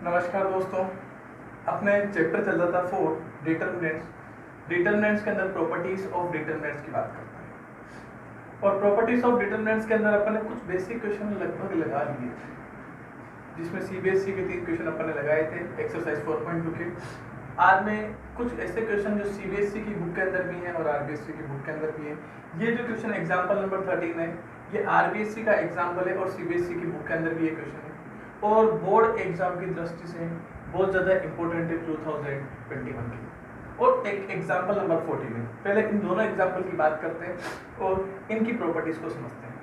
नमस्कार दोस्तों। अपने चैप्टर चल रहा था 4 डिटरमिनेंट्स। डिटरमिनेंट्स के अंदर प्रॉपर्टीज ऑफ डिटरमिनेंट्स की बात करते हैं और प्रॉपर्टीज ऑफ डिटरमिनेंट्स के अंदर अपन ने कुछ बेसिक क्वेश्चन लगभग लगा लिए थे, जिसमें सीबीएसई के 3 क्वेश्चन अपन ने लगाए थे एक्सरसाइज 4.2 के। आज में कुछ ऐसे क्वेश्चन जो सीबीएसई की बुक के अंदर भी हैं और आरबीएसई की बुक के अंदर भी हैं। ये जो क्वेश्चन एग्जाम्पल नंबर 13 है, ये आरबीएसई का एग्जाम्पल है और सीबीएसई की बुक के अंदर भी ये क्वेश्चन है और बोर्ड एग्जाम की दृष्टि से बहुत ज़्यादा इंपॉर्टेंट है 2021 की। और एक एग्जाम्पल नंबर 14 है। पहले इन दोनों एग्जाम्पल की बात करते हैं और इनकी प्रॉपर्टीज को समझते हैं।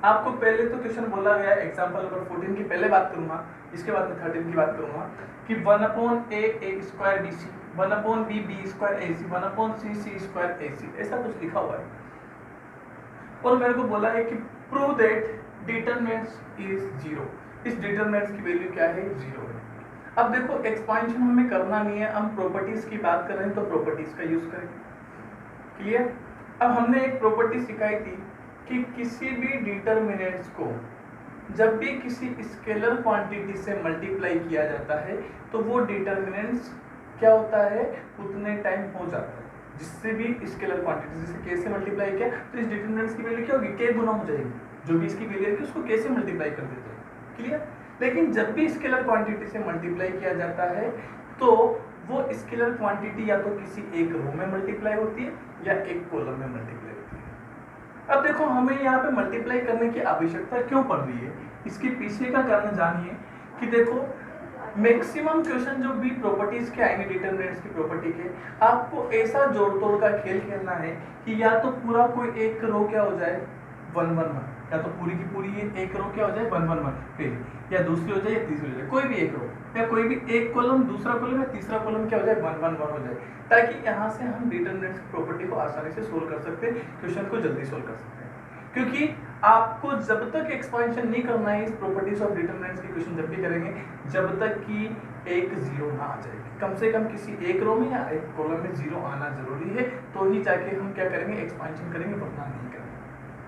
आपको पहले तो क्वेश्चन बोला गया एग्जाम्पल नंबर 14 की पहले बात करूंगा, इसके बाद में 13 की बात करूंगा कि 1/a square bc 1/b b square ac 1/c c square ac ऐसा कुछ लिखा हुआ है और मेरे को बोला है कि प्रूव दैट डिटरमिनेंट्स इज 0। इस डिटरमिनेंट्स की वैल्यू क्या है? 0 है। अब देखो एक्सपेंशन हमें करना नहीं है, हम प्रॉपर्टीज की बात कर रहे हैं तो प्रॉपर्टीज का यूज करेंगे। क्लियर? अब हमने एक प्रॉपर्टी सिखाई थी कि किसी भी डिटरमिनेंट्स को जब भी किसी स्केलर क्वांटिटी से मल्टीप्लाई किया जाता है तो वो डिटरमिनेंट्स क्या होता है, उतने टाइम हो जाता है। जिससे भी स्केलर क्वांटिटी जैसे k से मल्टीप्लाई किया तो इस डिटरमिनेंट्स की वैल्यू क्या होगी? k गुना हो जाएगी। जो भी इसकी वैल्यू है उसको k से मल्टीप्लाई कर देते हैं। क्लियर? लेकिन जब भी स्केलर क्वांटिटी से मल्टीप्लाई किया जाता है तो वो स्केलर क्वांटिटी या तो किसी एक रो में मल्टीप्लाई होती है या एक कॉलम में मल्टीप्लाई होती है। अब देखो हमें यहाँ पे मल्टीप्लाई करने की आवश्यकता क्यों पड़ रही है, इसके पीछे का कारण जानिए कि देखो मैक्सिमम क्वेश्चन जो भी प्रॉपर्टीज के आएंगे डिटरमिनेंट्स की प्रॉपर्टी के, आपको ऐसा जोड़ तोड़ का खेल खेलना है कि या तो पूरा कोई एक रो क्या हो जाए 1 1 1, या तो पूरी की पूरी ये एक रो क्या हो जाए 1 1 1 फिर, या दूसरी हो जाए या तीसरी हो जाए, कोई भी एक रो या कोई भी एक कॉलम दूसरा कॉलम या तीसरा कॉलम क्या हो जाए 1 1 1 हो जाए, ताकि यहाँ से हम डिटरमिनेंट्स की प्रॉपर्टी को आसानी से सोल्व कर सकते हैं, क्वेश्चन को जल्दी सोल्व कर सकते हैं। क्योंकि आपको जब तक एक्सपेंशन नहीं करना है इस प्रॉपर्टीज ऑफ डिटरमिनेंट्स की क्वेश्चन जब भी करेंगे जब तक कि एक जीरो ना आ जाए, कम से कम किसी एक रो में या एक कॉलम में जीरो आना जरूरी है, तो ही जाके हम क्या करेंगे एक्सपेंशन करेंगे, वरना नहीं करेंगे।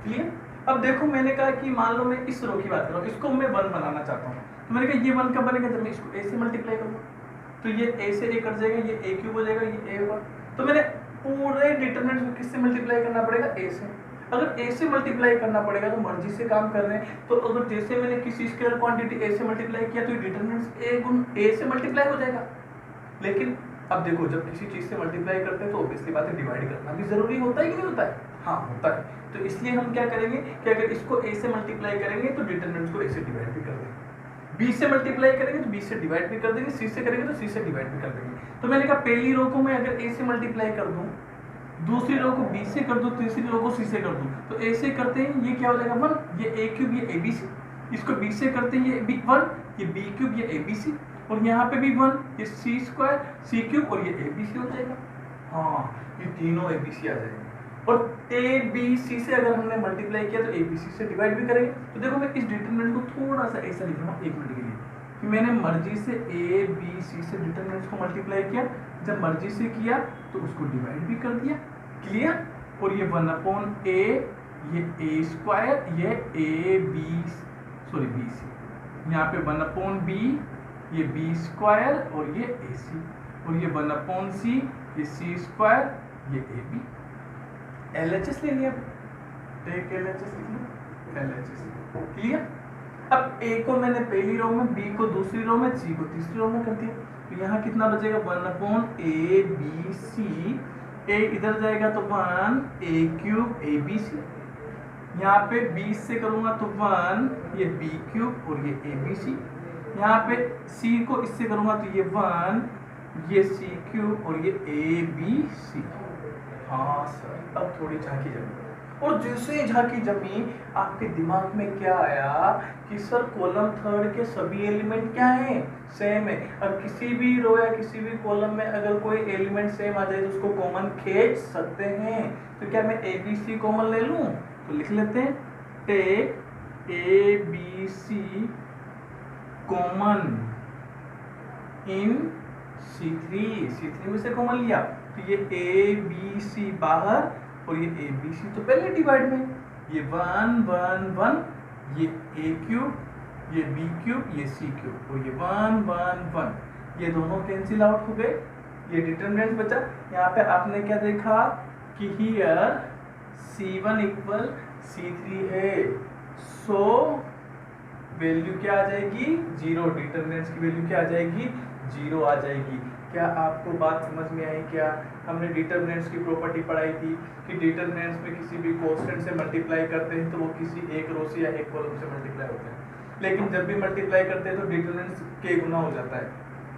क्लियर? अब देखो मैंने कहा कि मान लो मैं इस रो की बात कर रहा हूँ, इसको मैं 1 बनाना चाहता हूँ, तो मैंने कहा ये 1 कब बनेगा? जब मैं इसको a से मल्टीप्लाई करूँगा तो ये a से a कट जाएगा, ये a क्यूब हो जाएगा, ये a होगा। तो मैंने पूरे डिटरमिनेंट को किससे मल्टीप्लाई करना पड़ेगा? a से। अगर a से मल्टीप्लाई करना पड़ेगा तो मर्जी से काम कर रहे हैं, तो अगर जैसे मैंने किसी स्केलर क्वांटिटी a से मल्टीप्लाई किया तो ये डिटरमिनेंट a गुण a से मल्टीप्लाई हो जाएगा। लेकिन अब देखो जब किसी चीज से मल्टीप्लाई करते हैं तो ऑब्वियसली बात है डिवाइड करना भी जरूरी होता है कि नहीं होता है? हाँ होता है। तो इसलिए हम क्या करेंगे कि अगर इसको a से मल्टीप्लाई करेंगे तो डिटरमिनेंट को a से डिवाइड भी कर देंगे, b से मल्टीप्लाई करेंगे तो b से डिवाइड भी कर देंगे, c से करेंगे तो c से डिवाइड भी कर देंगे। तो मैंने कहा पहली रो को मैं अगर a से मल्टीप्लाई कर दूं, दूसरी रो को b से कर दूं, तीसरी रो को c से कर दूं, तो a से करते हैं ये क्या हो जाएगा 1, ये a क्यूब ये abc, इसको b से करते हैं ये b1, ये b क्यूब ये abc, और यहाँ पे भी 1, ये c स्क्वायर c क्यूब और ये abc हो जाएगा। हाँ ये तीनों abc आ जाएंगे और abc से अगर हमने मल्टीप्लाई किया तो abc से डिवाइड भी करेंगे। तो देखो मैं इस डिटरमिनेंट को थोड़ा सा ऐसा लिख रहा हूँ 1 मिनट के लिए कि मैंने मर्जी से abc से डिटरमिनेंट्स को मल्टीप्लाई किया, जब मर्जी से किया तो उसको डिवाइड भी कर दिया। क्लियर? और ये 1/a ये a स्क्वायर ये bc, यहाँ पे 1/b ये b स्क्वायर और ये ac, और ये 1/c ये c स्क्वायर ये ab। LHS ले लिया, एक LHS लिख लिया, LHS। क्लियर? अब a को मैंने पहली रो में, b को दूसरी रो में, c को तीसरी रो में कर दिया, तो यहाँ कितना बचेगा 1/a bc, a इधर जाएगा तो 1 a क्यूब abc, यहाँ पे 20 से करूँगा तो 1 ये b क्यूब और ये abc, यहाँ पे c को इससे करूँगा तो ये 1 ये c क्यूब और ये abc। हाँ सर, अब थोड़ी झांकी जमी, और जैसे झांकी जमी आपके दिमाग में क्या आया कि सर कॉलम थर्ड के सभी एलिमेंट क्या हैं? सेम है। अब किसी भी रो या किसी भी कॉलम में अगर कोई एलिमेंट सेम आ जाए तो उसको कॉमन खींच सकते हैं। तो क्या मैं ABC कॉमन ले लूं? तो लिख लेते हैं take ABC common in C3 में से कॉमन लिया तो ये ABC बाहर और ये ABC तो पहले डिवाइड में, ये 1 1 1 ये a क्यूब ये बी क्यूब, ये सी क्यूब, और ये 1 1 1, ये दोनों कैंसिल आउट हो गए, ये डिटरमिनेंट बचा। यहाँ पे आपने क्या देखा कि हियर C1 इक्वल C3 है, सो वैल्यू क्या आ जाएगी 0, डिटरमिनेंट्स की वैल्यू क्या आ जाएगी 0 आ जाएगी। क्या आपको बात समझ में आई? क्या हमने डिटरमिनेंट्स की प्रॉपर्टी पढ़ाई थी कि डिटरमिनेंट्स में किसी भी कांस्टेंट से मल्टीप्लाई करते हैं तो वो किसी एक रो से या एक कॉलम से मल्टीप्लाई होते हैं, लेकिन जब भी मल्टीप्लाई करते हैं तो डिटरमिनेंट्स के गुना हो जाता है,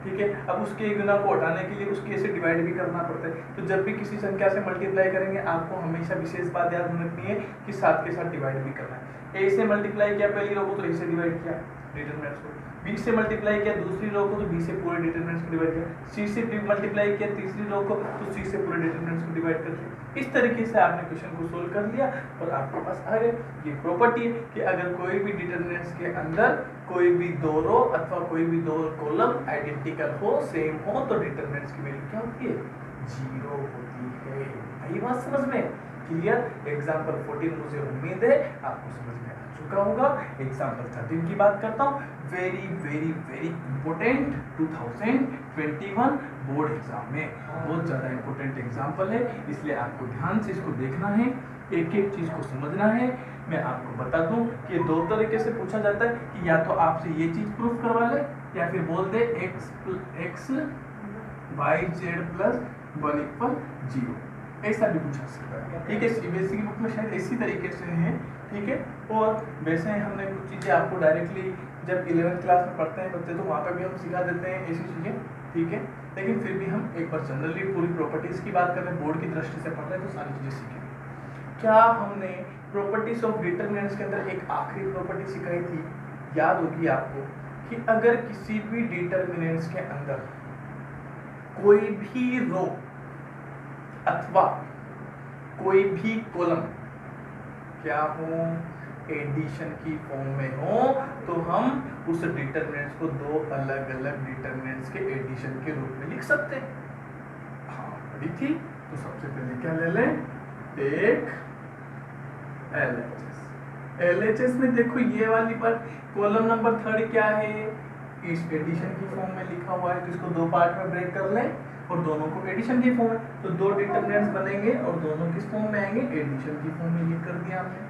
ठीक है। अब उसके गुना को हटाने के लिए उसके से डिवाइड भी करना पड़ता है। तो जब भी किसी संख्या से मल्टीप्लाई करेंगे आपको हमेशा विशेष बात याद रखनी है कि साथ के साथ डिवाइड भी करना है। ए से मल्टीप्लाई किया पहली रो को तो ए से डिवाइड किया डिटरमिनेंट्स को, बी से मल्टीप्लाई किया दूसरी रो को तो बी से पूरे डिटरमिनेंट्स को डिवाइड किया, सी से मल्टीप्लाई किया तीसरी रो को तो सी से पूरे डिटरमिनेंट्स को डिवाइड कर दिया। इस तरीके से आपने क्वेश्चन को सोल्व कर लिया और आपके पास आ गए। ये प्रॉपर्टी है कि अगर कोई भी डिटरमिनेंट्स के अंदर कोई भी दो रो अथवा कोई भी दो कॉलम आइडेंटिकल हो, सेम हो, तो डिटरमिनेंट्स की वैल्यू क्या होती है 0 होती है। आई बात समझ में? क्लियर? एग्जांपल 14 मुझे उम्मीद है आपको समझ में आ चुका होगा। एग्जांपल 13 की बात करता हूँ। Very very very important 2021 board exam में बहुत ज्यादा इंपॉर्टेंट एग्जाम्पल है, इसलिए आपको ध्यान से इसको देखना है, एक एक चीज को समझना है। मैं आपको बता दूं कि दो तरीके से पूछा जाता है कि या तो आपसे ये चीज प्रूफ करवा ले या फिर बोल दे x y z plus 1 equal 0, ऐसा भी पूछा सकता है, ठीक है। सीबीएसई की बुक में शायद इसी तरीके से है, ठीक है। और वैसे हमने कुछ चीज़ें आपको डायरेक्टली जब 11th क्लास में पढ़ते हैं बच्चे तो वहाँ पर भी हम सिखा देते हैं ऐसी चीज़ें, ठीक है। लेकिन फिर भी हम एक बार जनरली पूरी प्रॉपर्टीज़ की बात कर रहे हैं, बोर्ड की दृष्टि से पढ़ रहे हैं तो सारी चीज़ें सीखेंगे। क्या हमने प्रॉपर्टीज ऑफ डिटरमिनेंट्स के अंदर एक आखिरी प्रॉपर्टी सिखाई थी, याद होगी आपको, कि अगर किसी भी डिटरमिनेंट्स के अंदर कोई भी रो अथवा कोई भी कॉलम क्या हो एडिशन की फॉर्म में हो तो हम उस डिटरमिनेंट्स को दो अलग अलग डिटरमिनेंट्स के एडिशन के रूप में लिख सकते हैं। हाँ पढ़ी थी, तो सबसे पहले क्या ले लें, एक LHS। LHS में देखो ये वाली पर कॉलम नंबर 3 क्या है, इस एडिशन की फॉर्म में लिखा हुआ है, तो इसको दो पार्ट में ब्रेक कर लें और दोनों को एडिशन की फॉर्म में, तो दो डिटरमिनेंट्स बनेंगे और दोनों किस फॉर्म में आएंगे, एडिशन की फॉर्म में। ये कर दिया हमने।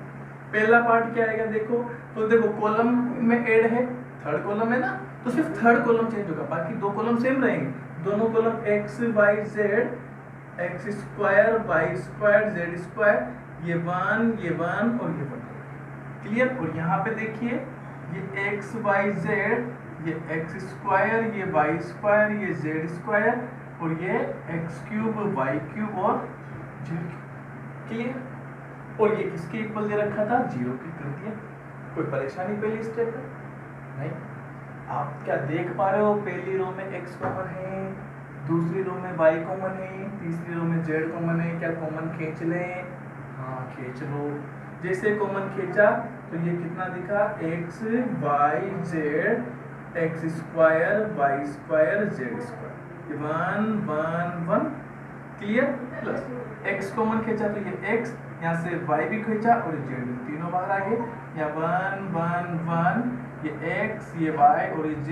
पहला पार्ट क्या आएगा देखो, तो देखो कॉलम में ऐड है, थर्ड कॉलम है ना, तो सिर्फ थर्ड कॉलम चेंज होगा, बाकी दो कॉलम सेम रहेंगे। दोनों column x y z x square y square z square, ये 1 ये 1 और ये 1, क्लियर। और यहाँ पे देखिए ये x y z, ये x स्क्वायर, ये y स्क्वायर, ये z स्क्वायर और ये x क्यूब y क्यूब और z क्यूब, क्लियर। और ये किसके इक्वल दे रखा था, 0 की कर दिया। कोई परेशानी पहली स्टेप में नहीं। आप क्या देख पा रहे हो, पहली रो में x कॉमन है, दूसरी रो में y कॉमन है, तीसरी रो में z कॉमन है। क्या कॉमन खींच लें? हाँ खींच लो। जैसे कॉमन खींचा तो ये कितना दिखा, x y z x square y square z square, 1 1 1, clear. Plus x common खींचा तो ये x, यहाँ से y भी खींचा और ये z, तीनों बाहर आ गए। यहाँ 1 1 1, ये x ये y और ये z,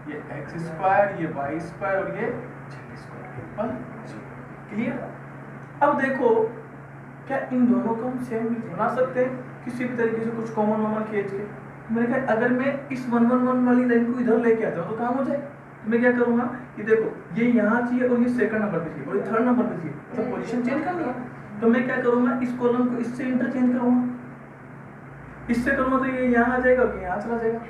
ये x स्क्वायर ये y स्क्वायर और ये z स्क्वायर, क्लियर। अब देखो क्या इन दोनों को हम सेम बना सकते हैं किसी भी तरीके से, कुछ कॉमन वॉमन खींच के। मैंने कहा अगर मैं इस 1 1 1 वाली लाइन को इधर लेके आता हूँ तो काम हो जाए। तो मैं क्या करूँगा कि देखो ये यहाँ चाहिए और ये सेकंड नंबर पे चाहिए और ये थर्ड नंबर पे चाहिए, तो पोजीशन चेंज करनी है। तो मैं क्या करूँगा, इस कॉलम को इससे इंटरचेंज करूँगा, इससे करूँगा तो ये यहाँ आ जाएगा और यहाँ चला जाएगा।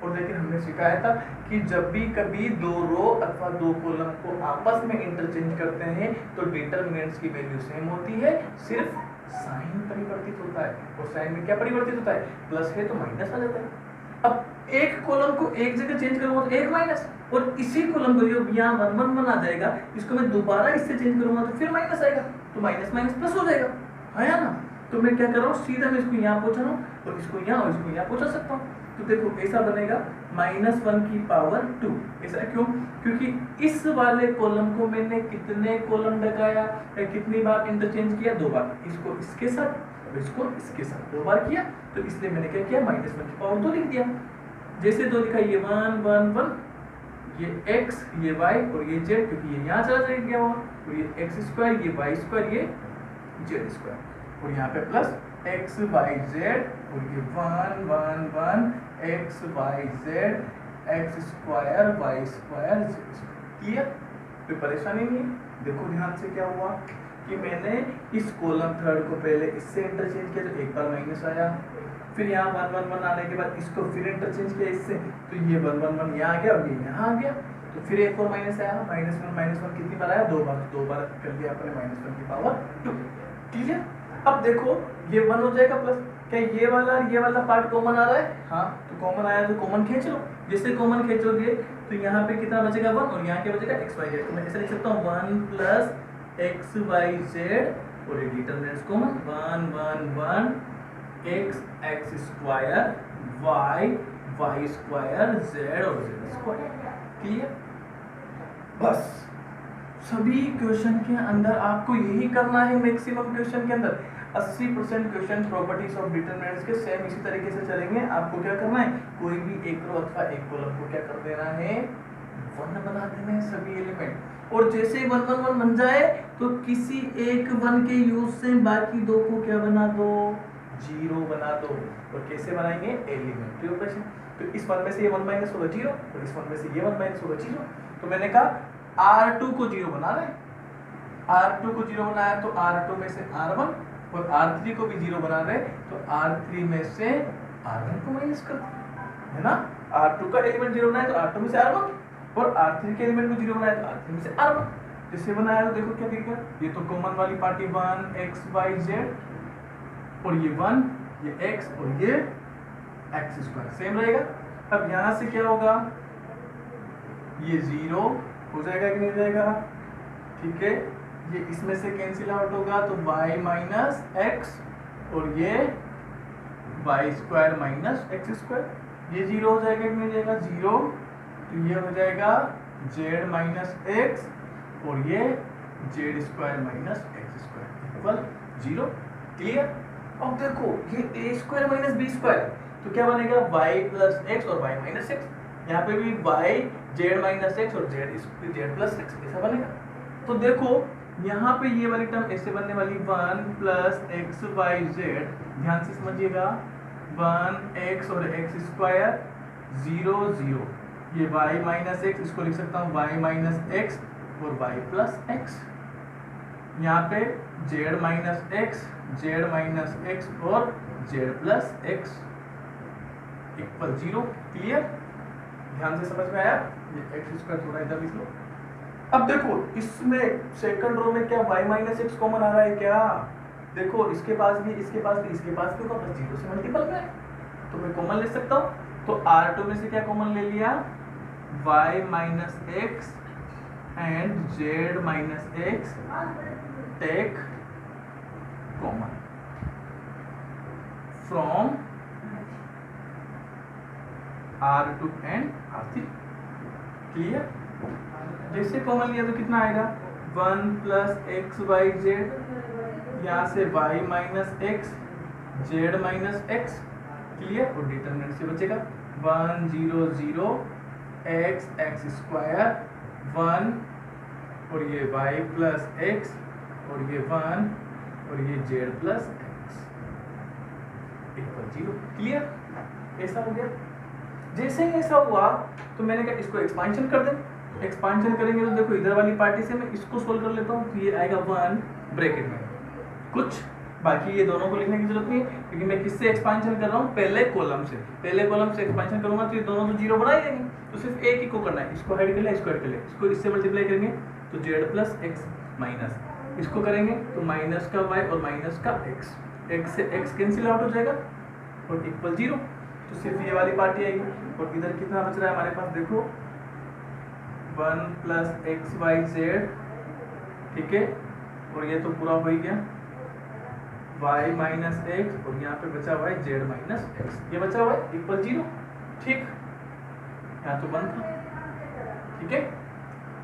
और लेकिन हमने सिखाया था कि जब भी कभी दो रो अथवा दो कॉलम को आपस में इंटरचेंज करते हैं तो डिटरमिनेंट्स की वैल्यू सेम होती है, सिर्फ साइन परिवर्तित होता है। और साइन में क्या परिवर्तित होता है, प्लस है तो माइनस आ जाता है। अब एक कॉलम को एक जगह चेंज करूंगा तो एक माइनस, और इसी कॉलम को जो यहाँ 1 1 1 आ जाएगा, इसको मैं दोबारा इससे चेंज करूंगा तो फिर माइनस आएगा, तो माइनस माइनस प्लस हो जाएगा, है ना। तो मैं क्या कर रहा हूँ, सीधा मैं इसको यहाँ पहुंचा रहा हूँ और इसको यहाँ और इसको यहाँ पहुंचा सकता हूँ। तो देखो ऐसा बनेगा -1 की पावर 2। ऐसा क्यों, क्योंकि इस वाले कॉलम को मैंने कितने कॉलम लगाया, कितनी बार इंटरचेंज किया, 2 बार। इसको इसके साथ और इसको इसके साथ 2 बार किया, तो इसलिए मैंने क्या किया, -1 की पावर 2 लिख दिया। जैसे दो लिखा ये 1 1 1, ये x ये y और ये z, क्योंकि ये यहाँ चला गया हुआ, और ये x स्क्वायर ये y स्क्वायर ये z स्क्वायर, और यहाँ पे प्लस x y z और ये 1 1 1 x y z x square y square z square. Clear? कोई परेशानी नहीं है। देखो ध्यान से क्या हुआ कि मैंने इस कॉलम थर्ड को पहले इससे इंटरचेंज किया तो एक बार माइनस आया, फिर यहाँ 1 1 1 आने के बाद इसको फिर इंटरचेंज किया इससे, तो ये 1 1 1 यहाँ आ गया और ये यहाँ आ गया, तो फिर एक और माइनस आया, -1 कितनी बार आया? 2 बार, 2 बार कर दिया अपने -1 की पावर 2। क्लियर? अब देखो ये 1 हो जाएगा प्लस, क्या ये वाला पार्ट कॉमन आ रहा है? हाँ, तो कॉमन आया तो कॉमन खींच लो, जिससे कॉमन खींचोगे तो यहाँ पे कितना बचेगा 1 और यहाँ क्या बचेगा x y z, तो मैं ऐसे लिख सकता हूँ 1 प्लस x y z और ये determinants common 1 1 1 x square y square z और z स्क्वायर। क्लियर? बस सभी क्वेश्चन के अंदर आपको यही करना है। मैक्सिमम क्वेश्चन के अंदर 80% क्वेश्चन प्रॉपर्टीज ऑफ डिटरमिनेंट्स के सेम इसी तरीके से चलेंगे। आपको क्या करना है, कोई भी एक रो अथवा एक कॉलम को क्या कर देना है, 1 बना देना है सभी एलिमेंट, और जैसे 1 1 1 बन जाए तो किसी एक 1 के यूज से बाकी दो को क्या बना दो, 0 बना दो। और कैसे बनाएंगे, एलिमेंट्री ऑपरेशन। तो इस 1 में से ये 1 माइनस होगा 0 और इस 1 में से ये 1 माइनस होगा 0। तो मैंने कहा R2 को 0 बना रहे, R2 को 0 बनाया तो R2 में से R1 और R3 को भी 0 बना रहे तो R3 में से R1 को माइनस कर दो, है ना। R2 का एलिमेंट 0 बनाया तो R2 में से R1 और R3 के एलिमेंट को 0 बनाया तो R3 में से R1। जैसे बनाया तो देखो क्या दिखेगा, ये तो कॉमन वाली पार्टी 1 x y z और ये 1 ये x और ये x स्क्वायर सेम रहेगा। अब यहाँ से क्या होगा, ये 0 हो जाएगा कि नहीं हो जाएगा, ठीक है। ये इसमें से कैंसिल आउट होगा तो y माइनस एक्स और ये y square minus x square, ये 0 हो जाएगा कि नहीं हो जाएगा, 0। तो ये हो जाएगा z माइनस एक्स और ये z square minus x square equal 0। Clear? अब देखो ये a square minus b square, तो क्या बनेगा y प्लस एक्स और y माइनस एक्स, यहाँ पे भी y z माइनस एक्स और z प्लस एक्स ऐसा बनेगा। तो देखो यहाँ पे ये वाली टर्म ऐसे बनने वाली 1 प्लस एक्स वाई जेड, ध्यान से समझिएगा 1x और x स्क्वायर 0 0, ये y माइनस एक्स, इसको लिख सकता हूँ y माइनस एक्स और y प्लस एक्स, यहाँ पे z माइनस एक्स और z plus x equal 0। Clear? ध्यान से समझ में आया? ये एक्स स्क्वायर थोड़ा इधर लिख लो। अब देखो इसमें सेकंड रो में क्या y माइनस एक्स कॉमन आ रहा है क्या, देखो इसके पास भी इसके पास भी इसके पास भी होगा, बस 0 से मल्टीपल में है तो मैं कॉमन ले सकता हूँ। तो R2 में से क्या कॉमन ले लिया, y minus x and z minus x take common from R2 and R3। Clear? जैसे कॉमन लिया तो कितना आएगा 1 प्लस एक्स वाई जेड, यहाँ से y minus x z minus x. Clear? और डिटरमिनेंट से बचेगा 1 0 0 x स्क्वायर 1 और ये y प्लस एक्स और ये 1 और ये z plus x equal 0। Clear? ऐसा हो गया। जैसे ही ऐसा हुआ तो मैंने कहा इसको एक्सपांशन कर दें, एक्सपांशन करेंगे तो देखो इधर वाली पार्टी से मैं इसको सोल्व कर लेता हूँ, तो ये आएगा 1 ब्रैकेट में कुछ, बाकी ये दोनों को लिखने की जरूरत नहीं है क्योंकि मैं किससे एक्सपांशन कर रहा हूँ, पहले कॉलम से एक्सपांशन करूंगा तो ये दोनों तो 0 बना ही देंगे, तो सिर्फ एक ही को करना है, इसको हाइड कर लिया, इसको हाइड कर लिया, इसको इससे मल्टीप्लाई करेंगे तो z प्लस एक्स माइनस, इसको करेंगे तो माइनस का y और माइनस का x से x कैंसिल आउट हो जाएगा और इक्वल 0, तो सिर्फ ये वाली पार्टी आएगी। और इधर कितना बच रहा है हमारे पास, देखो 1 प्लस एक्स वाई जेड, ठीक है, और ये तो पूरा हो ही गया y माइनस एक्स और यहाँ पे बचा हुआ है z माइनस एक्स, ये बचा हुआ है इक्वल 0। ठीक, यहाँ तो 1 था, ठीक है।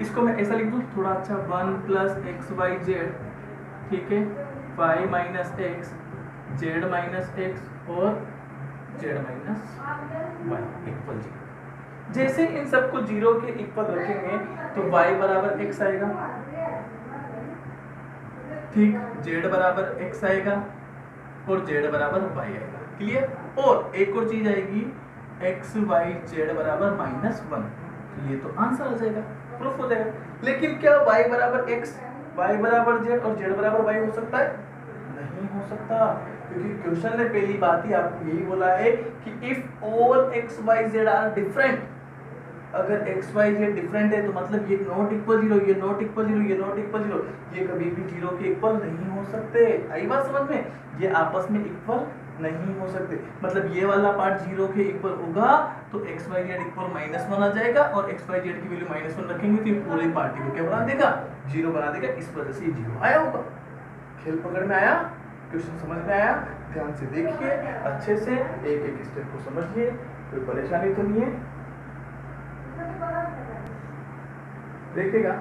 इसको मैं ऐसा लिख दूँ थोड़ा अच्छा, 1 प्लस एक्स वाई जेड, ठीक है, y minus x z minus x और z माइनस y इक्वल 0। जैसे इन सबको 0 के इक्वल रखेंगे तो y बराबर x आएगा, ठीक, z बराबर x आएगा और z बराबर y आएगा। क्लियर? और एक और चीज आएगी x y z बराबर -1, तो ये तो आंसर आ जाएगा, प्रूफ हो जाएगा। लेकिन क्या y बराबर x, y बराबर z और z बराबर y हो सकता है? नहीं हो सकता, क्योंकि क्वेश्चन ने पहली बात ही आपको यही बोला है कि if all x y z are different, अगर x y z डिफरेंट है तो मतलब ये नॉट इक्वल 0, ये नॉट इक्वल 0, ये नॉट इक्वल 0, ये कभी भी 0 के इक्वल नहीं हो सकते। आई बात समझ में? ये आपस में इक्वल नहीं हो सकते। मतलब ये वाला पार्ट 0 के इक्वल होगा तो x y z इक्वल -1 आ जाएगा, और x y z की वैल्यू -1 रखेंगे तो ये पूरे पार्टी को क्या बना देगा? 0 बना देगा। इस वजह से 0 आया होगा। खेल पकड़ में आया? क्वेश्चन समझ में आया? ध्यान से देखिए, अच्छे से एक एक स्टेप को समझिए, कोई परेशानी तो नहीं है। देखिएगा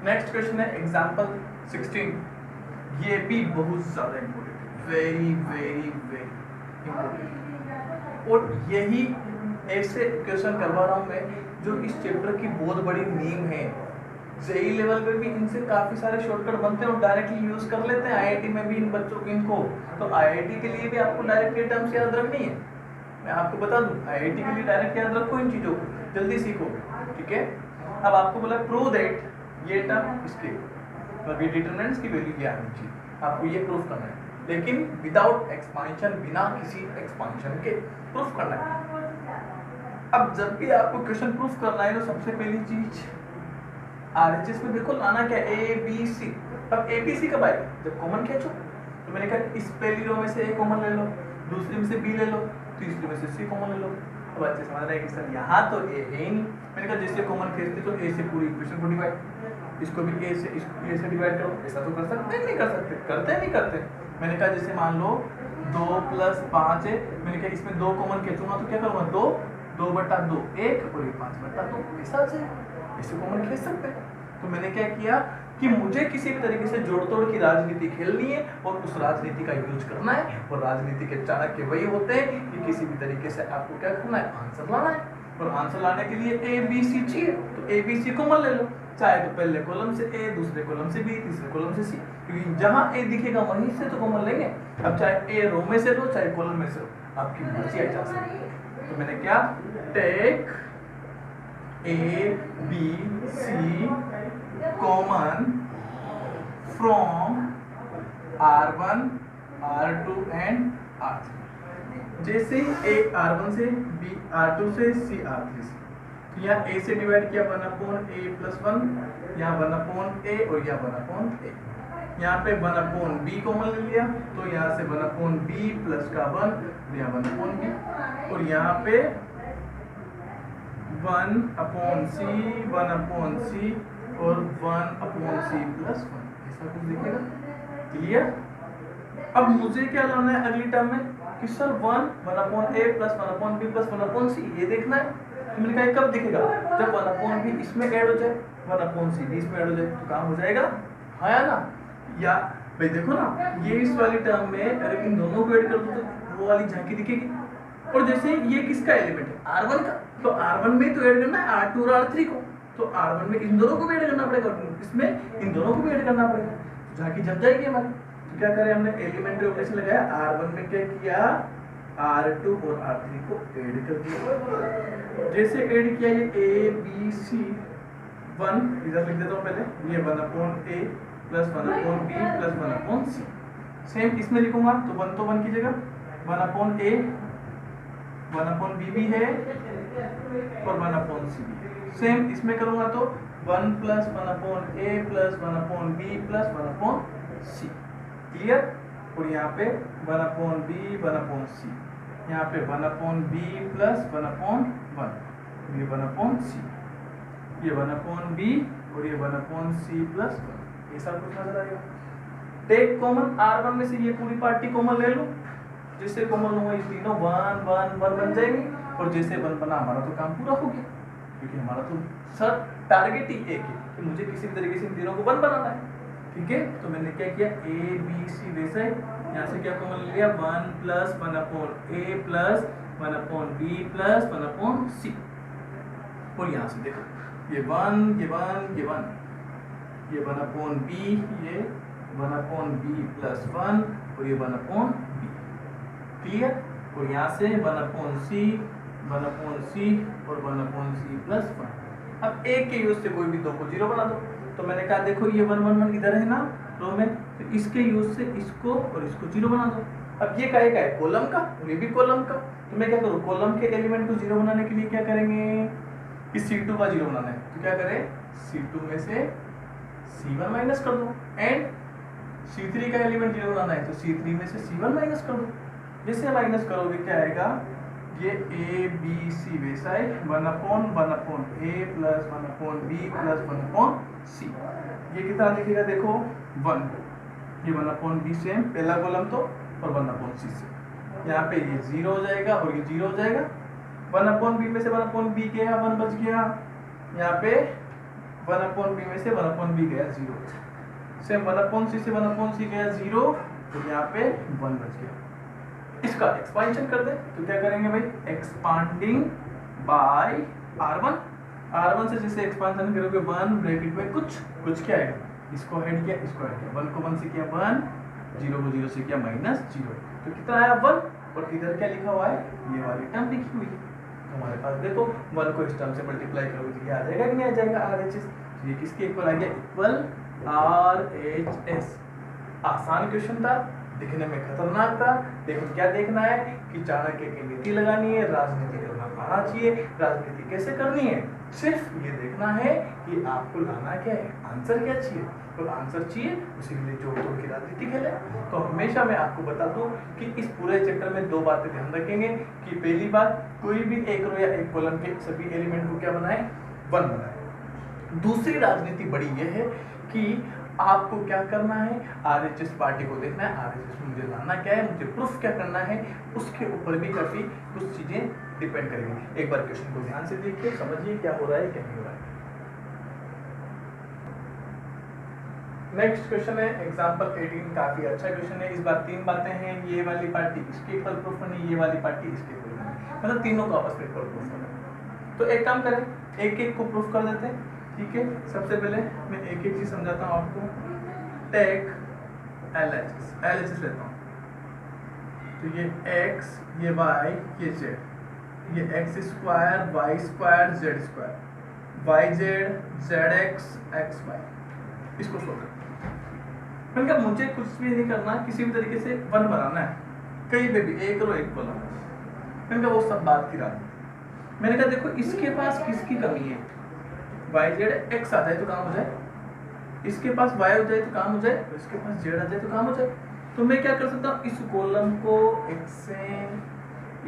नेक्स्ट क्वेश्चन है एग्जांपल 16। ये भी बहुत ज्यादा इंपॉर्टेंट है, वेरी वेरी वेरी इंपॉर्टेंट, और यही ऐसे क्वेश्चन करवा रहा हूं मैं जो इस चैप्टर की बहुत बड़ी नींव है। जेई लेवल पे भी इनसे काफी सारे शॉर्टकट बनते हैं और डायरेक्टली यूज कर लेते हैं। आईआईटी में भी इन बच्चों को इनको, तो आईआईटी के लिए भी आपको डायरेक्ट ये टर्म्स याद रखनी है। मैं आपको बता दूं, आईआईटी के लिए डायरेक्ट याद रखो इन चीजों को, जल्दी सीखो, ठीक है। अब आपको बोला प्रूव दैट ये टर्म इसके मतलब ये डिटरमिनेंट्स की वैल्यू क्या आनी चाहिए, आपको ये प्रूफ करना है, लेकिन विदाउट एक्सपांशन, बिना किसी एक्सपांशन के प्रूफ करना है। अब जब भी आपको क्वेश्चन प्रूफ करना है तो सबसे पहली चीज आरएचएस में देखो लाना क्या, ए बी सी। अब ए बी सी कब आएगा? जब कॉमन खींचो। तो मैंने कहा इस पहली रो में से ए कॉमन ले लो, दूसरी में से बी ले लो, तीसरी में से सी कॉमन ले लो। अब अच्छे समझ रहे हैं कि सर यहाँ तो ए है ही नहीं। मैंने कहा जैसे कॉमन खींचते तो ए से पूरी इक्वेशन को डिवाइड, इसको भी ए से, इसको ए से डिवाइड करो। ऐसा तो कर सकते हैं? नहीं कर सकते। करते नहीं करते? मैंने कहा जैसे मान लो 2 + 5 है, मैंने कहा इसमें 2 कॉमन खींचूंगा तो क्या करूँगा, 2 2/2 1 और 5/2 ऐसा ऐसे कॉमन खींच सकते हैं। तो मैंने क्या किया कि मुझे किसी भी तरीके से जोड़ तोड़ की राजनीति खेलनी है और उस राजनीति का यूज करना है। और राजनीति के चाणक्य वही होते हैं कि किसी भी तरीके से आपको क्या करना है, आंसर लाना है। और आंसर लाने के लिए ए बी सी चाहिए, तो ए बी सी कॉमन ले लो, चाहे तो पहले कॉलम से ए, दूसरे कॉलम से बी, तीसरे कॉलम से सी, क्योंकि जहां ए दिखेगा वहीं से तो कॉमन लेंगे। अब चाहे ए रो में से लो, चाहे कॉलम में से लो, आपकी मर्जी आ जा सकती है। तो मैंने क्या, take a b c common from R1 R2 and R3। जैसे ए R1 से, बी R2 से, सी R3 से, तो यहाँ ए से डिवाइड किया 1/a+1, यहाँ 1/a और यहाँ 1/a। यहाँ पे 1/b कॉमन ले लिया तो यहाँ से 1/b प्लस का 1, यहाँ 1/b, और यहाँ पे 1/c 1/c और 1/c+1, ऐसा कुछ दिखेगा। क्लियर? अब मुझे क्या लाना है अगली टर्म में कि सर 1/a + 1/b + 1/c, ये देखना है। तो मैंने कहा कब दिखेगा, जब 1/b इसमें ऐड हो जाए, 1/c भी इसमें ऐड हो जाए, तो काम हो जाएगा। हाँ या ना? या भाई देखो ना, ये इस वाली टर्म में अगर इन दोनों को ऐड कर दो तो वो वाली झांकी दिखेगी। और जैसे ये किसका एलिमेंट है, R1 का, तो R1 में तो ऐड करना है R2 और R3 को, तो R1 में इन दोनों को भी ऐड करना पड़ेगा, इसमें इन दोनों को भी ऐड करना पड़ेगा, झांकी जम जाएगी हमारी। तो क्या करें, हमने एलिमेंट्री ऑपरेशन लगाया, R1 में क्या किया, R2 और R3 को ऐड कर दिया। जैसे ऐड किया ये A B C 1, इधर लिख देता हूँ पहले, ये 1/a + 1/b + 1/c। सेम इसमें लिखूंगा तो 1 तो 1 की जगह 1/a 1/b भी है और 1/c भी है। सेम इसमें करूंगा तो 1 + 1/a + 1/b + 1/c। क्लियर? और यहाँ पे 1/b 1/c, यहाँ पे 1/b + 1/1, ये 1/c, ये 1/b और ये 1/c+1, ये सब कुछ नजर आएगा। टेक कॉमन R1 में से ये पूरी पार्टी कॉमन ले लो, जिससे कॉमन लूंगा ये तीनों 1 1 1 बन जाएंगे, और जैसे 1 बना हमारा तो काम पूरा हो गया, क्योंकि हमारा तो सर टारगेट ही एक है कि मुझे किसी भी तरीके से इन तीनों को 1 बनाना है। ठीक है, तो मैंने क्या किया, A B C वैसा है, यहाँ से क्या कॉमन ले लिया, 1 + 1/a + 1/b प्लस 1/c। और यहाँ से देखो ये 1 ये 1 ये 1, ये 1/b, ये 1/b प्लस 1 और ये 1/b। क्लियर। और यहाँ से 1/c 1/c और 1/c प्लस 1। अब एक के यूज से कोई भी दो को जीरो बना दो। तो मैंने कहा देखो ये 1 1 1 इधर है ना रो में, तो इसके यूज से इसको और इसको जीरो बना दो। अब ये का है कॉलम का और ये भी कॉलम का। तो मैं क्या करूँ, कॉलम के एलिमेंट को जीरो बनाने के लिए क्या करेंगे कि C2 का जीरो बनाना है, तो क्या करें C2 में से C1 माइनस कर दो, एंड C3 का एलिमेंट जीरो बनाना है तो C3 में से C1 माइनस कर दो। जैसे माइनस करोगे क्या आएगा, ये A B C वैसा है 1/1/a plus 1/b plus 1/c। ये कितना दिखेगा देखो 1, ये 1/b सेम पहला कॉलम तो, और 1/c से यहाँ पे ये 0 हो जाएगा और ये 0 हो जाएगा। 1/b में से 1/b गया 1 बच गया, यहाँ पे 1/b में से 1/b गया 0, सेम 1/c से 1/c गया 0, तो यहाँ पे 1 बच गया। इसका एक्सपेंशन कर दे तो क्या करेंगे भाई, एक्सपांडिंग बाय r1 से जैसे एक्सपेंशन करोगे 1 ब्रैकेट में कुछ क्या आएगा, इसको ऐड किया इसको ऐड किया, 1 को 1 से किया 1, 0 को 0 से किया -0, तो कितना आया 1। और इधर क्या लिखा हुआ है, ये वाली टर्म लिखी हुई है। हमारे पास देखो 1 को इस टर्म से मल्टीप्लाई करोगे तो क्या आ जाएगा कि नहीं आ जाएगा RHS। ये किसके इक्वल आ गया, इक्वल RHS। आसान क्वेश्चन था, दिखने में खतरनाक था, लेकिन क्या देखना है कि चाणक्य की नीति लगानी है, राजनीति करना आना चाहिए। राजनीति कैसे करनी है, सिर्फ ये देखना है कि आपको लाना क्या है, आंसर क्या चाहिए। तो आंसर चाहिए उसी के लिए जोड़ तोड़ की राजनीति खेले। तो हमेशा मैं आपको बता दूं कि इस पूरे चैप्टर में दो बातें ध्यान रखेंगे कि पहली बात, कोई भी एक रो या एक कॉलम के सभी एलिमेंट को क्या बनाए, 1 बनाए। दूसरी राजनीति बड़ी ये है कि आपको क्या करना है, RHS पार्टी को देखना है, RHS मुझे लाना क्या है, मुझे प्रूफ क्या करना है, उसके ऊपर भी काफी कुछ चीजें डिपेंड करेंगी। एक बार क्वेश्चन को ध्यान से देखिए, समझिए क्या हो रहा है क्या नहीं हो रहा है। नेक्स्ट क्वेश्चन है एग्जांपल 18, काफी अच्छा क्वेश्चन है। इस बार 3 बातें हैं, ये वाली पार्टी इसके इक्वल प्रूफ करनी, ये वाली पार्टी इसके इक्वल करनी, मतलब तीनों को आपस में इक्वल प्रूफ करना। तो एक काम करें, एक एक को प्रूफ कर देते हैं, ठीक है। सबसे पहले मैं एक एक चीज समझाता हूँ आपको। टेक LHS लेता हूँ, तो ये x, ये y, ये z, ये x square y square z square, yz zx xy, इसको सोल्व करते हैं। मैंने कहा मुझे कुछ भी नहीं करना, किसी भी तरीके से 1 बनाना है, कहीं पे भी एक रो एक कॉलम। मैंने कहा वो सब बात की रात। मैंने कहा देखो इसके पास किसकी कमी है, yz x आ जाए तो काम हो जाए, इसके पास y हो जाए तो काम हो जाए, और इसके पास z आ जाए तो काम हो जाए। तो मैं क्या कर सकता हूँ, इस कॉलम को x से,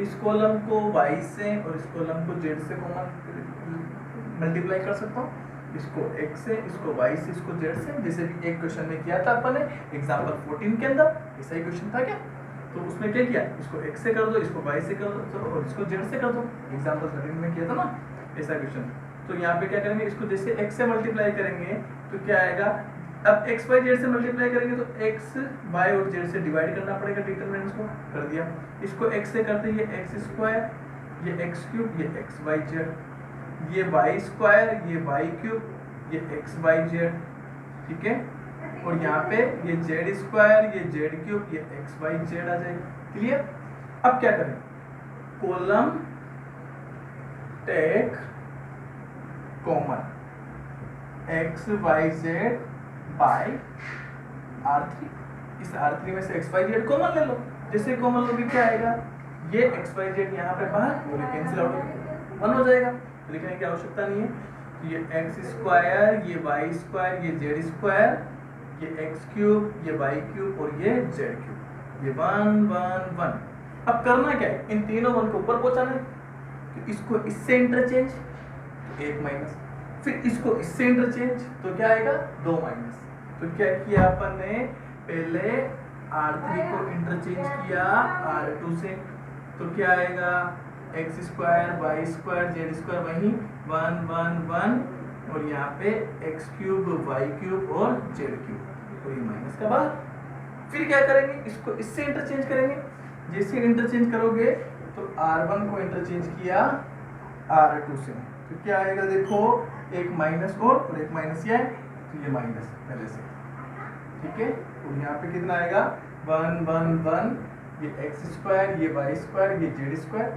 इस कॉलम को y से और इस कॉलम को z से कॉमन मल्टीप्लाई कर सकता हूँ। इसको x से, इसको y से, इसको z से, जैसे कि एक क्वेश्चन में किया था अपन ने एग्जांपल 14 के अंदर, ऐसा ही क्वेश्चन था क्या। तो उसमें क्या किया, इसको x से कर दो, इसको y से कर दो और इसको z से कर दो। एग्जांपल 13 में किया था ना ऐसा क्वेश्चन। तो यहाँ पे क्या करेंगे, इसको जैसे x से मल्टीप्लाई करेंगे तो क्या आएगा, अब x y z से मल्टीप्लाई करेंगे तो x y और z से डिवाइड करना पड़ेगा, डिटरमिनेंट्स को कर दिया। इसको x से करते ये x स्क्वायर, ये x क्यूब, ये x y z, ये y स्क्वायर, ये y क्यूब, ये x y z, ठीक है। और यहाँ पे ये z स्क्वायर, ये z क्यूब, ये x y z आ जाएगा। क्लियर। अब क्या करें, column take common x y z by r3, इस r3 में से x y z कॉमन ले लो। जैसे कॉमन लोगे क्या आएगा, ये x y z यहाँ पे बाहर और ये कैंसिल आउट हो 1 हो जाएगा, लिखने की आवश्यकता नहीं है। ये x स्क्वायर, ये y स्क्वायर, ये z स्क्वायर, ये x क्यूब, ये y क्यूब और ये z क्यूब, ये 1 1 1। अब करना क्या है, इन तीनों 1 को ऊपर पहुंचाना है। तो इसको इससे इंटरचेंज, 1 माइनस, फिर इसको इससे इंटरचेंज तो क्या आएगा 2 माइनस। तो क्या किया अपन ने, पहले r3 को इंटरचेंज किया r2 से, तो क्या आएगा x square y square z square वही 1 1 1 और यहाँ पे x क्यूब y क्यूब और z क्यूब, तो ये माइनस का बाद। फिर क्या करेंगे, इसको इससे इंटरचेंज करेंगे। जैसे इंटरचेंज करोगे तो R1 को इंटरचेंज किया R2 से, तो क्या आएगा देखो, एक माइनस और एक माइनस ये है, तो ये माइनस पहले से, ठीक है। तो यहाँ पे कितना आएगा 1 1 1, ये एक्स स्क्वायर, ये वाई स्क्वायर, ये जेड स्क्वायर,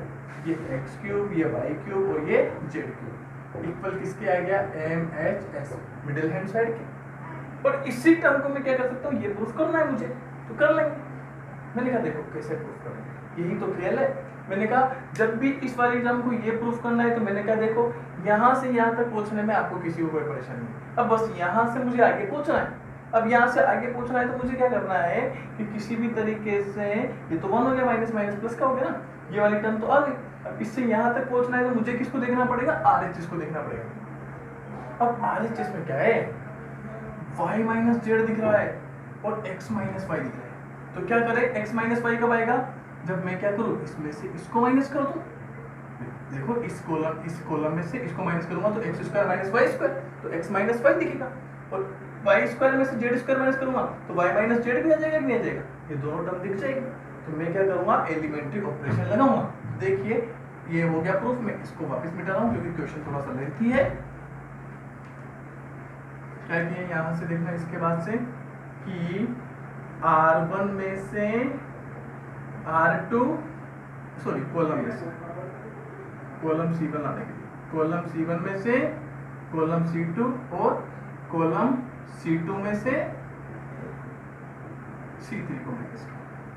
ये एक्स क्यूब, ये वाई क्यूब और ये जेड क्यूब इक्वल किसके आ गया, M H S, middle hand side के। और इसी टर्म को मैं क्या कर सकता हूँ, ये प्रूफ करना है मुझे तो कर लेंगे। मैंने कहा देखो कैसे प्रूफ करेंगे, यही तो खेल है। मैंने कहा जब भी इस वाली टर्म को ये प्रूफ करना है तो मैंने कहा देखो यहाँ से यहाँ तक पहुँचने में आपको किसी को कोई परेशानी नहीं, अब बस यहाँ से मुझे आगे पहुँचना है। अब यहाँ से आगे पहुँचना है तो मुझे क्या करना है कि किसी भी तरीके से, ये तो 1 हो गया, माइनस माइनस प्लस का हो गया ना, ये वाली टर्म तो आ गई। अब इससे यहाँ तक पहुँचना है तो मुझे किसको देखना पड़ेगा, RHS को देखना पड़ेगा। अब RHS में क्या है, y माइनस जेड दिख रहा है और x माइनस वाई दिख रहा है, तो क्या करें, x माइनस वाई कब आएगा, जब मैं क्या करूँ, इसमें से इसको माइनस कर दूँ। देखो इस कॉलम में से इसको माइनस करूंगा तो x square minus Y square, तो x माइनस वाई दिखेगा, और वाई स्क्वायर में से जेड स्क्वायर माइनस करूंगा तो y माइनस जेड भी आ जाएगा कि नहीं आ जाएगा, ये दोनों टर्म दिख जाएगी। तो मैं क्या करूंगा, एलिमेंट्री ऑपरेशन लगाऊंगा। देखिए ये हो गया प्रूफ, मैं इसको वापस मिटा रहा हूँ क्योंकि क्वेश्चन थोड़ा सा लेंथी है। क्या किया यहाँ से देखना, इसके बाद से कि R1 में से R2, सॉरी कॉलम में से, कॉलम C1 लाने के लिए, कॉलम C1 में से कॉलम C2 और कॉलम C2 में से C3 को माइनस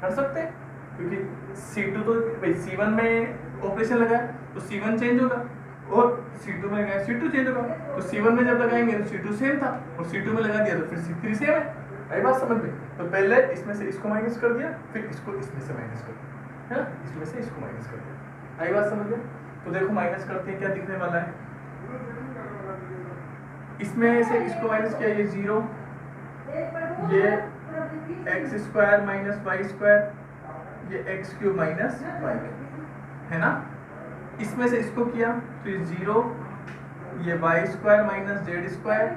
कर सकते हैं, क्योंकि C2 तो भाई C1 में ऑपरेशन लगा तो C1 चेंज होगा और C2 में लगाया C2 चेंज होगा, तो C1 में जब लगाएंगे तो C2 सेम था और C2 में लगा दिया तो फिर C3 सेम है। आई बात समझ में? तो पहले इसमें से इसको माइनस कर दिया, फिर इसको इसमें से माइनस कर दिया, है ना, इसमें से इसको माइनस कर दिया। आई बात समझ में? तो देखो माइनस करते हैं क्या दिखने वाला है, इसमें से इसको माइनस किया, ये 0, ये x square minus Y square, ये x cube minus Y cube, है ना। इसमें से इसको किया तो ये 0, ये y square minus z square,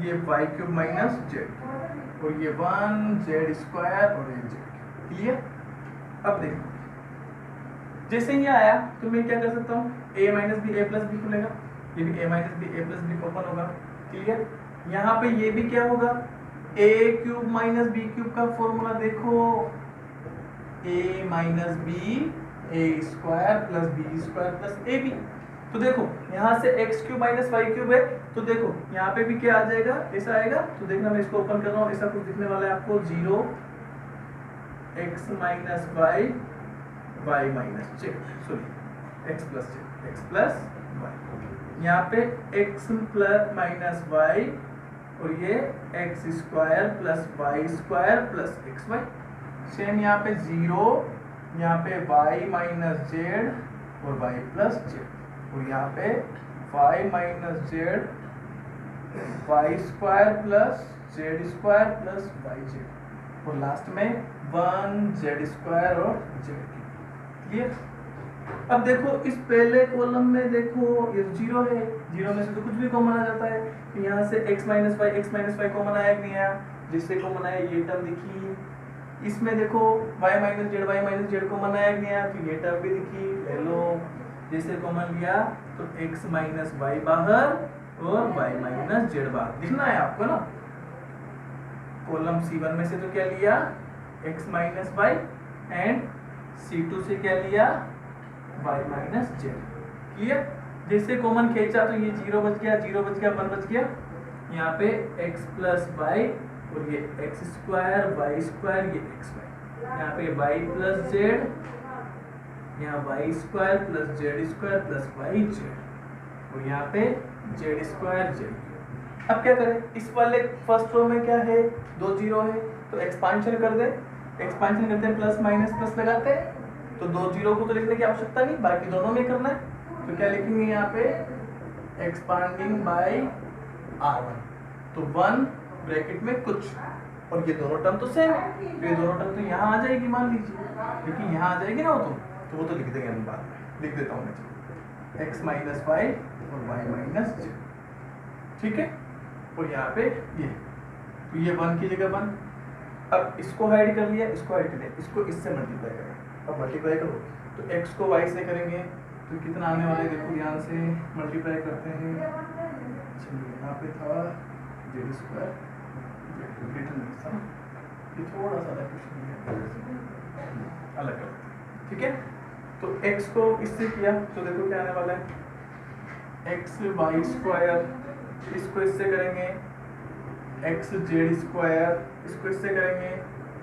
ये वाई क्यूब माइनस जेड, और ये 1 जेड स्क्वायर और ये जेड क्यूब। क्लियर? अब देखो जैसे ये आया तो मैं क्या कर सकता हूँ, a minus b a plus b खुलेगा, ये भी a minus b a plus b open होगा। क्लियर? यहाँ पे ये भी क्या होगा, a cube minus b cube का फॉर्मूला देखो, a minus b a square plus b square plus a b. तो देखो यहाँ से x cube minus Y cube है, तो देखो यहाँ पे भी क्या आ जाएगा, ऐसा आएगा। तो देखना मैं इसको ओपन कर रहा हूँ, ऐसा कुछ दिखने वाला है आपको, 0 x minus y y minus z, sorry x plus z, x plus y, यहाँ पे एक्स प्लस माइनस वाई और ये x square plus y square plus x y. Same यहाँ पे 0, यहाँ पे y माइनस जेड और y प्लस जेड, और यहाँ पे y minus z y square plus z square plus Y z, और लास्ट में 1 जेड स्क्वायर और जेड। क्लियर? अब देखो इस पहले कॉलम में देखो ये 0 है, 0 में से तो कुछ भी कॉमन आ जाता है, तो यहाँ से x माइनस वाई कॉमन आया कि नहीं आया, जिससे कॉमन आया ये टर्म दिखी। इसमें देखो y माइनस जेड कॉमन आया कि नहीं आया, तो ये टर्म भी दिखी। ले लो, जैसे कॉमन लिया तो x माइनस वाई बाहर और y माइनस जेड बाहर दिखना है आपको ना। कॉलम C1 में से तो क्या लिया, x minus Y, and C2 से क्या लिया, y माइनस जेड। क्लियर? जैसे कॉमन खींचा तो ये 0 बच गया, 1 बच गया, यहाँ पे x प्लस वाई और ये एक्स स्क्वायर वाई स्क्वायर, ये एक्स वाई, यहाँ पे y प्लस जेड, यहाँ y square plus z square plus Y z, और यहाँ पे जेड स्क्वायर जेड। अब क्या करें, इस वाले फर्स्ट रो में क्या है, 2 0 है, तो एक्सपांशन कर दे, एक्सपांशन करते हैं प्लस माइनस प्लस लगाते हैं, तो 2 0 को तो लिखने की आवश्यकता नहीं, बाकी दोनों में करना है। तो क्या लिखेंगे यहाँ पे, एक्सपांडिंग बाय R1, तो 1 ब्रैकेट में कुछ, और ये दोनों टर्म तो सेम है, तो ये दोनों टर्म तो यहाँ आ जाएगी मान लीजिए, लेकिन यहाँ आ जाएगी ना तो वो तो लिख देंगे हम बाद में, लिख देता हूँ मैं, x माइनस वाई और y माइनस जेड। ठीक है? और यहाँ पे ये, तो ये 1 की जगह 1। अब इसको हाइड कर लिया, इसको हाइड कर लिया, इसको इससे मल्टीप्लाई करें, अब मल्टीप्लाई करो तो x को y से करेंगे तो कितना आने वाला है, देखो ध्यान से मल्टीप्लाई करते हैं। चलिए यहाँ पे था जेड स्क्वायर, ये थोड़ा सा अलग अलग करते हैं, ठीक है। तो x को इससे किया तो देखो क्या आने वाला है, x वाई स्क्वायर, इसको इससे करेंगे x जेड स्क्वायर, इसको इससे करेंगे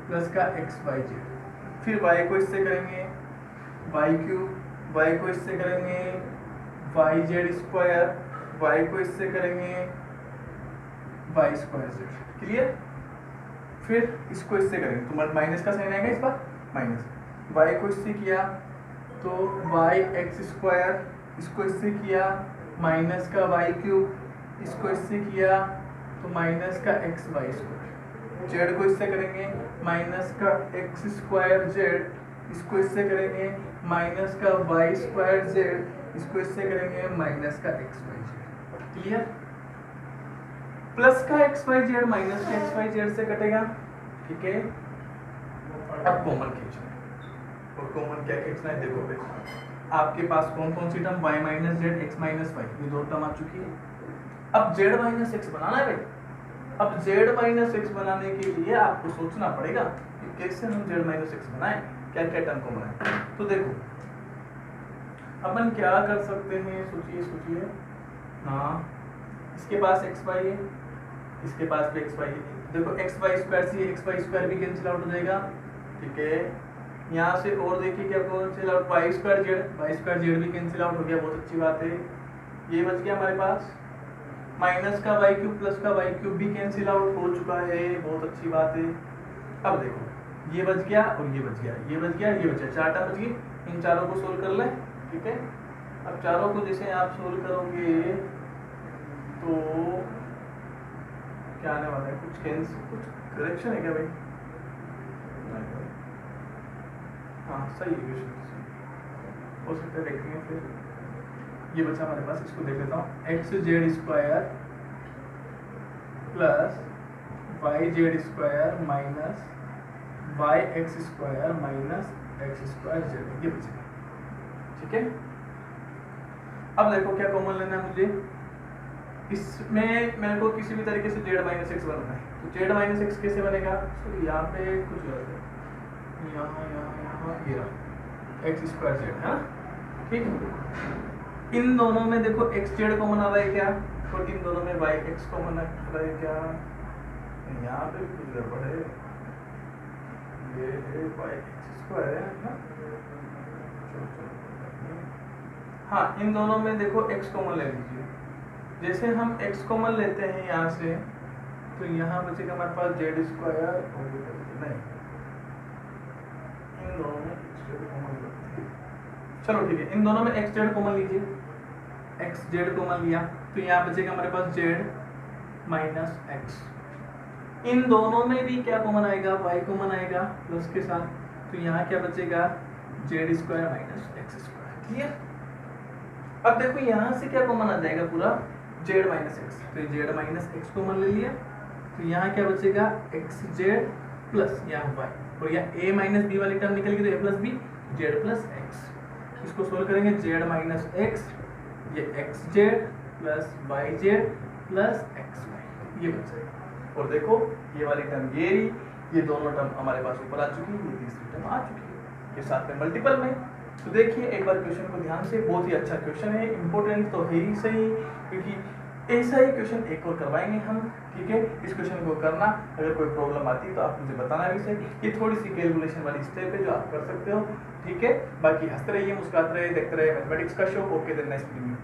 प्लस का x वाई जेड, फिर y को इससे करेंगे वाई क्यूब, y को इससे करेंगे वाई जेड स्क्वायर, y को इससे करेंगे वाई स्क्वायर जेड, क्लियर। फिर इसको इससे करेंगे तो माइनस का साइन आएगा इस बार, माइनस y को इससे किया तो वाई एक्स स्क्वायर, इसको इससे किया माइनस का वाई क्यूब, इसको इससे किया तो माइनस का एक्स वाई स्क्वायर, जेड को इससे करेंगे माइनस का एक्स स्क्वायर जेड, इसको इससे करेंगे माइनस का वाई स्क्वायर जेड, इसको इससे करेंगे माइनस का x y z, clear. Plus का एक्स वाई जेड माइनस का एक्स वाई जेड से कटेगा, ठीक है। अब कॉमन खींचना है, और कॉमन क्या खींचना है, देखो भाई आपके पास कौन कौन सी term y minus Z X minus Y, ये दो टर्म आ चुकी है। अब z माइनस एक्स बनाना है भाई, अब z माइनस एक्स बनाने के लिए आपको सोचना पड़ेगा कि कैसे हम z माइनस एक्स बनाएं, क्या क्या टर्म को बनाएं। तो देखो अपन क्या कर सकते हैं, सोचिए सोचिए। हाँ, इसके पास एक्स वाई है, इसके पास भी एक्स वाई है, देखो एक्स वाई स्क्वायर से एक्स वाई स्क्वायर भी कैंसिल आउट हो जाएगा, ठीक है। यहाँ से और देखिए क्या cancel out, y square z भी कैंसिल आउट हो गया, बहुत अच्छी बात है। ये बच गया हमारे पास माइनस का वाई क्यूब प्लस का वाई क्यूब भी कैंसिल आउट हो चुका है, बहुत अच्छी बात है। अब देखो ये बच गया और ये बच गया, ये बच गया, ये बच गया, चार टर्म बच गई, इन चारों को सोल्व कर ले, ठीक है। अब चारों को जैसे आप सोल्व करोगे तो क्या आने वाला है, कुछ करेक्शन है क्या भाई? हाँ सही है, हो सकता है, देखेंगे। फिर ये बचा हमारे पास, इसको देख लेता हूँ, x z square plus Y z square minus y x square minus x square z, ये बचेगा, ठीक है। अब देखो क्या कॉमन लेना है मुझे, इसमें मेरे को किसी भी तरीके से जेड माइनस एक्स बनाना है, तो जेड माइनस एक्स कैसे बनेगा, तो यहाँ पे कुछ गलत है, यहाँ ये रहा एक्स स्क्वायर जेड है, ठीक। इन दोनों में देखो एक्स जेड कॉमन आ रहा है क्या, तो इन दोनों में वाई एक्स कॉमन आ रहा है क्या, यहाँ पे भी कुछ गड़बड़ है, ये वाई एक्स स्क्वायर है ना। हाँ, इन दोनों में देखो x कॉमन ले लीजिए, जैसे हम x कॉमन लेते हैं यहाँ से तो यहाँ बचेगा हमारे पास जेड स्क्वायर, नहीं इन दोनों में x कॉमन लेते हैं, चलो ठीक है, इन दोनों में x जेड कॉमन लीजिए, x जेड कॉमन लिया तो यहाँ बचेगा हमारे पास जेड माइनस एक्स, इन दोनों में भी क्या कॉमन आएगा, y कॉमन आएगा प्लस के साथ, तो यहाँ क्या बचेगा Z square minus x square, clear. अब देखो यहाँ से क्या कॉमन आ जाएगा पूरा, जेड माइनस एक्स, तो जेड माइनस एक्स कॉमन ले लिया, तो यहाँ क्या बचेगा एक्स जेड प्लस यहाँ वाई, और यहाँ ए माइनस बी वाली टर्म निकल गई तो A plus B, Z plus X, इसको सोल्व करेंगे जेड माइनस एक्स, ये X Z plus Y Z plus x Y, ये बच जाएगा। और देखो ये वाली टर्म ये रही, ये दोनों टर्म हमारे पास ऊपर आ चुकी है, ये तीसरी टर्म आ चुकी है, ये साथ में मल्टीपल में। तो देखिए एक बार क्वेश्चन को ध्यान से, बहुत ही अच्छा क्वेश्चन है, इंपॉर्टेंट तो है ही सही, क्योंकि ऐसा ही क्वेश्चन एक और करवाएंगे हम, ठीक है। इस क्वेश्चन को करना, अगर कोई प्रॉब्लम आती है तो आप मुझे बताना भी सही, ये थोड़ी सी कैलकुलेशन वाली स्टेप है जो आप कर सकते हो, ठीक है। बाकी हंसते रहिए, मुस्कुराते रहिए, देखते रहिए मैथमेटिक्स का show. Okay, then next video.